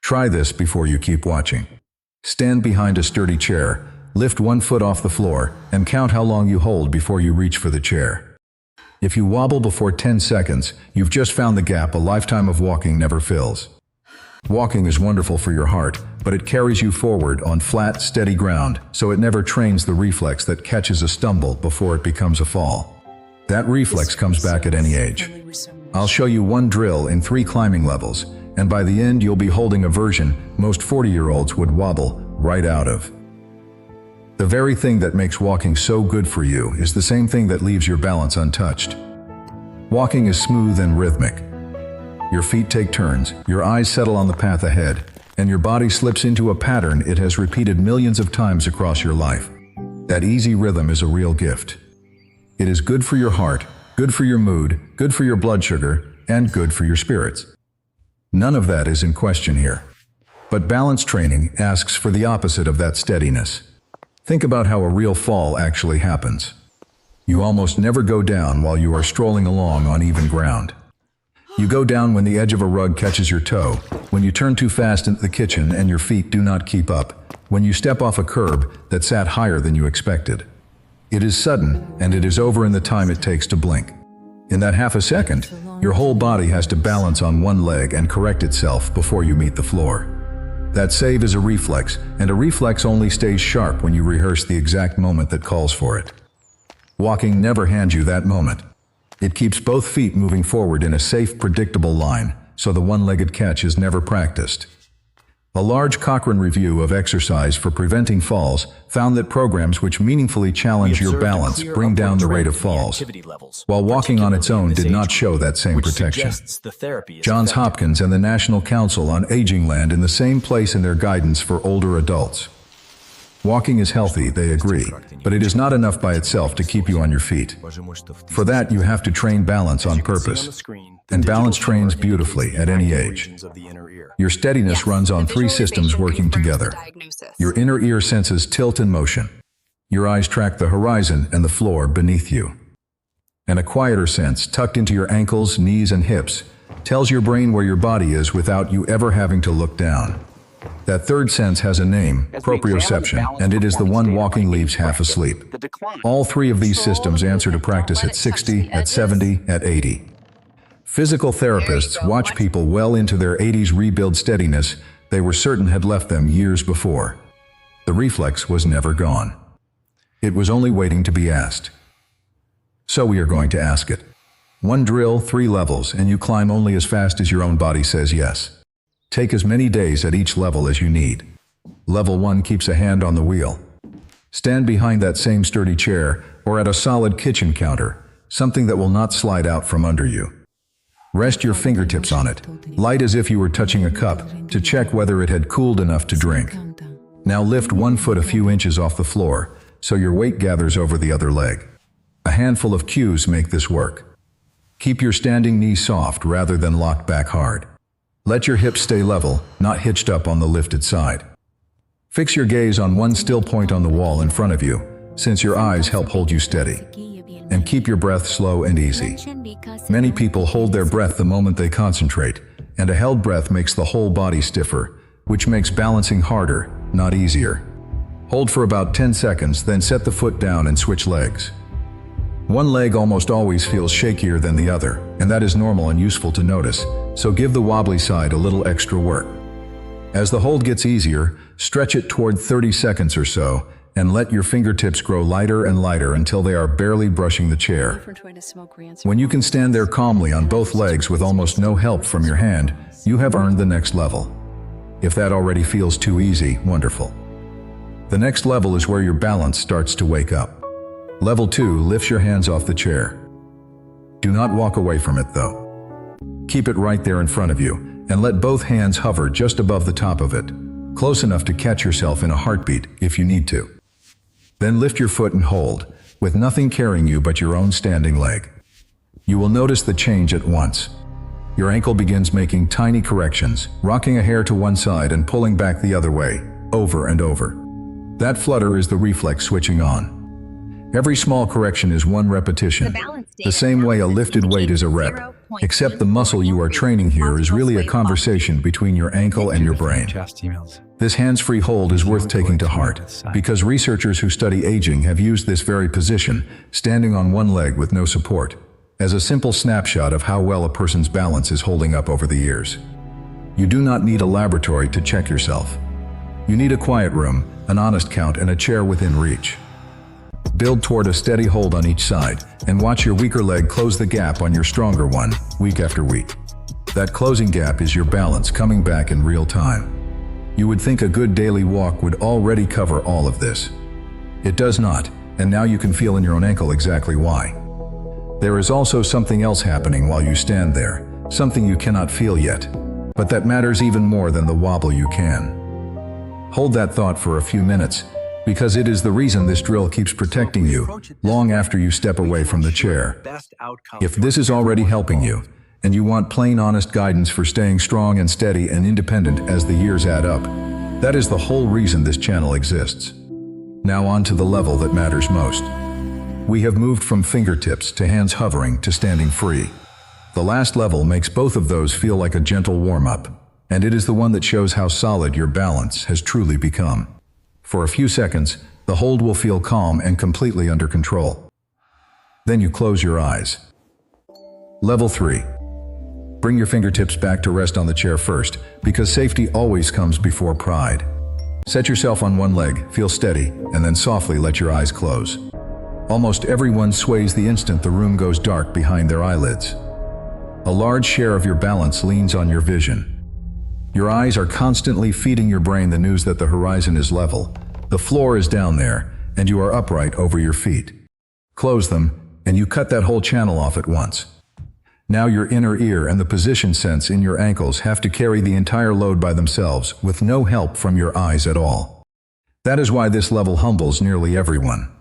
Try this before you keep watching. Stand behind a sturdy chair, lift one foot off the floor, and count how long you hold before you reach for the chair. If you wobble before 10 seconds, you've just found the gap a lifetime of walking never fills. Walking is wonderful for your heart, but it carries you forward on flat, steady ground, so it never trains the reflex that catches a stumble before it becomes a fall. That reflex comes back at any age. I'll show you one drill in 3 climbing levels, and by the end you'll be holding a version most 40-year-olds would wobble right out of. The very thing that makes walking so good for you is the same thing that leaves your balance untouched. Walking is smooth and rhythmic. Your feet take turns, your eyes settle on the path ahead, and your body slips into a pattern it has repeated millions of times across your life. That easy rhythm is a real gift. It is good for your heart, good for your mood, good for your blood sugar, and good for your spirits. None of that is in question here. But balance training asks for the opposite of that steadiness. Think about how a real fall actually happens. You almost never go down while you are strolling along on even ground. You go down when the edge of a rug catches your toe, when you turn too fast into the kitchen and your feet do not keep up, when you step off a curb that sat higher than you expected. It is sudden, and it is over in the time it takes to blink. In that half a second, your whole body has to balance on one leg and correct itself before you meet the floor. That save is a reflex, and a reflex only stays sharp when you rehearse the exact moment that calls for it. Walking never hands you that moment. It keeps both feet moving forward in a safe, predictable line, so the one-legged catch is never practiced. A large Cochrane review of exercise for preventing falls found that programs which meaningfully challenge your balance bring down the rate of falls, while walking on its own did not show that same protection. Johns Hopkins and the National Council on Aging land in the same place in their guidance for older adults. Walking is healthy, they agree, but it is not enough by itself to keep you on your feet. For that, you have to train balance on purpose. And balance trains beautifully at any age. Your steadiness runs on 3 systems working together. Your inner ear senses tilt and motion. Your eyes track the horizon and the floor beneath you. And a quieter sense, tucked into your ankles, knees, and hips, tells your brain where your body is without you ever having to look down. That third sense has a name, proprioception, and it is the one walking leaves half asleep. All 3 of these systems answer to practice at 60, at 70, at 80. Physical therapists watch people well into their 80s rebuild steadiness they were certain had left them years before. The reflex was never gone. It was only waiting to be asked. So we are going to ask it. 1 drill, 3 levels, and you climb only as fast as your own body says yes. Take as many days at each level as you need. Level 1 keeps a hand on the wheel. Stand behind that same sturdy chair or at a solid kitchen counter, something that will not slide out from under you. Rest your fingertips on it, light as if you were touching a cup, to check whether it had cooled enough to drink. Now lift 1 foot a few inches off the floor, so your weight gathers over the other leg. A handful of cues make this work. Keep your standing knee soft rather than locked back hard. Let your hips stay level, not hitched up on the lifted side. Fix your gaze on one still point on the wall in front of you, since your eyes help hold you steady. And keep your breath slow and easy. Many people hold their breath the moment they concentrate, and a held breath makes the whole body stiffer, which makes balancing harder, not easier. Hold for about 10 seconds, then set the foot down and switch legs. One leg almost always feels shakier than the other, and that is normal and useful to notice, so give the wobbly side a little extra work. As the hold gets easier, stretch it toward 30 seconds or so, and let your fingertips grow lighter and lighter until they are barely brushing the chair. When you can stand there calmly on both legs with almost no help from your hand, you have earned the next level. If that already feels too easy, wonderful. The next level is where your balance starts to wake up. Level 2 lifts your hands off the chair. Do not walk away from it though. Keep it right there in front of you, and let both hands hover just above the top of it, close enough to catch yourself in a heartbeat if you need to. Then lift your foot and hold, with nothing carrying you but your own standing leg. You will notice the change at once. Your ankle begins making tiny corrections, rocking a hair to one side and pulling back the other way, over and over. That flutter is the reflex switching on. Every small correction is one repetition, the same way a lifted weight is a rep. Except the muscle you are training here is really a conversation between your ankle and your brain. This hands-free hold is worth taking to heart, because researchers who study aging have used this very position, standing on one leg with no support, as a simple snapshot of how well a person's balance is holding up over the years. You do not need a laboratory to check yourself. You need a quiet room, an honest count, and a chair within reach. Build toward a steady hold on each side, and watch your weaker leg close the gap on your stronger one, week after week. That closing gap is your balance coming back in real time. You would think a good daily walk would already cover all of this. It does not, and now you can feel in your own ankle exactly why. There is also something else happening while you stand there, something you cannot feel yet, but that matters even more than the wobble you can. Hold that thought for a few minutes, because it is the reason this drill keeps protecting you long after you step away from the chair. If this is already helping you, and you want plain honest guidance for staying strong and steady and independent as the years add up, that is the whole reason this channel exists. Now on to the level that matters most. We have moved from fingertips to hands hovering to standing free. The last level makes both of those feel like a gentle warm-up, and it is the one that shows how solid your balance has truly become. For a few seconds, the hold will feel calm and completely under control. Then you close your eyes. Level 3. Bring your fingertips back to rest on the chair first, because safety always comes before pride. Set yourself on one leg, feel steady, and then softly let your eyes close. Almost everyone sways the instant the room goes dark behind their eyelids. A large share of your balance leans on your vision. Your eyes are constantly feeding your brain the news that the horizon is level, the floor is down there, and you are upright over your feet. Close them, and you cut that whole channel off at once. Now your inner ear and the position sense in your ankles have to carry the entire load by themselves, with no help from your eyes at all. That is why this level humbles nearly everyone.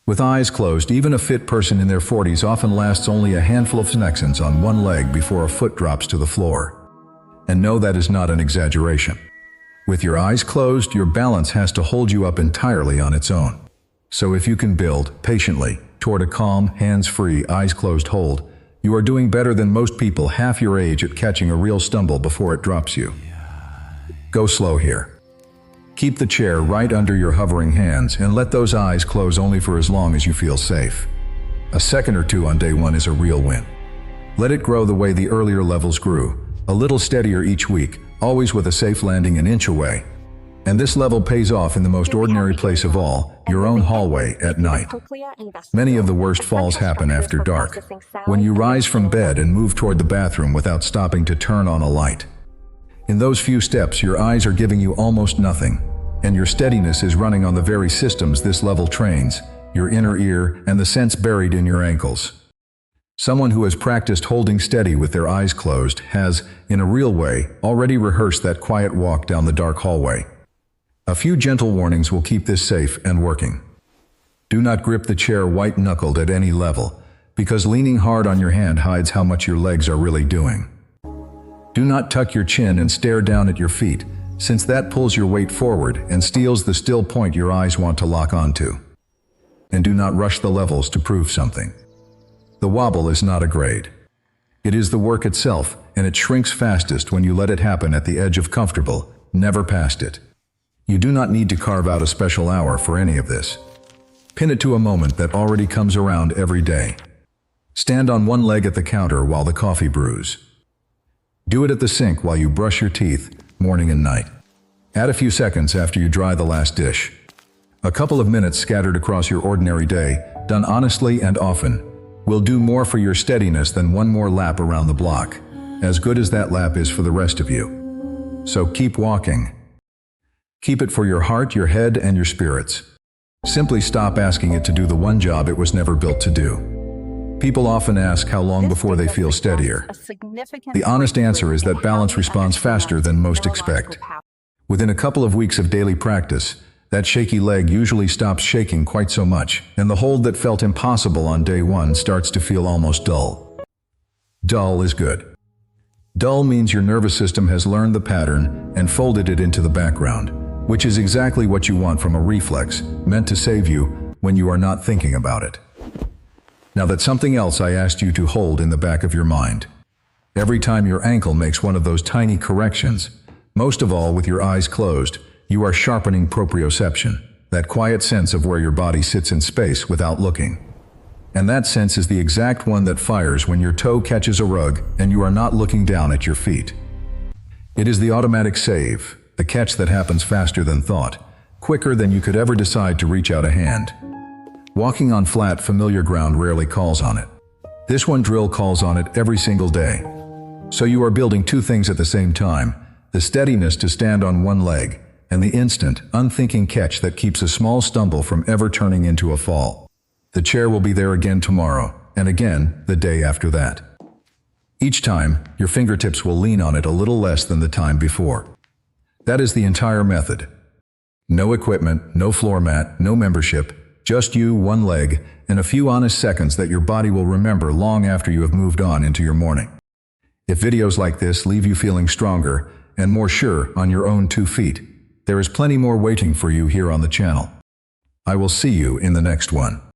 With eyes closed, even a fit person in their 40s often lasts only a handful of seconds on one leg before a foot drops to the floor. And no, that is not an exaggeration. With your eyes closed, your balance has to hold you up entirely on its own. So if you can build, patiently, toward a calm, hands-free, eyes-closed hold, you are doing better than most people half your age at catching a real stumble before it drops you. Go slow here. Keep the chair right under your hovering hands and let those eyes close only for as long as you feel safe. A second or two on day one is a real win. Let it grow the way the earlier levels grew, a little steadier each week, always with a safe landing an inch away. And this level pays off in the most ordinary place of all, your own hallway at night. Many of the worst falls happen after dark, when you rise from bed and move toward the bathroom without stopping to turn on a light. In those few steps, your eyes are giving you almost nothing, and your steadiness is running on the very systems this level trains, your inner ear and the sense buried in your ankles. Someone who has practiced holding steady with their eyes closed has, in a real way, already rehearsed that quiet walk down the dark hallway. A few gentle warnings will keep this safe and working. Do not grip the chair white-knuckled at any level, because leaning hard on your hand hides how much your legs are really doing. Do not tuck your chin and stare down at your feet, since that pulls your weight forward and steals the still point your eyes want to lock onto. And do not rush the levels to prove something. The wobble is not a grade. It is the work itself, and it shrinks fastest when you let it happen at the edge of comfortable, never past it. You do not need to carve out a special hour for any of this. Pin it to a moment that already comes around every day. Stand on one leg at the counter while the coffee brews. Do it at the sink while you brush your teeth, morning and night. Add a few seconds after you dry the last dish. A couple of minutes scattered across your ordinary day, done honestly and often, will do more for your steadiness than one more lap around the block, as good as that lap is for the rest of you. So keep walking. Keep it for your heart, your head, and your spirits. Simply stop asking it to do the one job it was never built to do. People often ask how long before they feel steadier. The honest answer is that balance responds faster than most expect. Within a couple of weeks of daily practice, that shaky leg usually stops shaking quite so much, and the hold that felt impossible on day one starts to feel almost dull. Dull is good. Dull means your nervous system has learned the pattern and folded it into the background, which is exactly what you want from a reflex, meant to save you when you are not thinking about it. Now that's something else I asked you to hold in the back of your mind. Every time your ankle makes one of those tiny corrections, most of all with your eyes closed, you are sharpening proprioception, that quiet sense of where your body sits in space without looking. And that sense is the exact one that fires when your toe catches a rug and you are not looking down at your feet. It is the automatic save, the catch that happens faster than thought, quicker than you could ever decide to reach out a hand. Walking on flat, familiar ground rarely calls on it. This one drill calls on it every single day. So you are building two things at the same time, the steadiness to stand on one leg, and the instant, unthinking catch that keeps a small stumble from ever turning into a fall. The chair will be there again tomorrow, and again the day after that. Each time, your fingertips will lean on it a little less than the time before. That is the entire method. No equipment, no floor mat, no membership, just you, one leg, and a few honest seconds that your body will remember long after you have moved on into your morning. If videos like this leave you feeling stronger and more sure on your own 2 feet, there is plenty more waiting for you here on the channel. I will see you in the next one.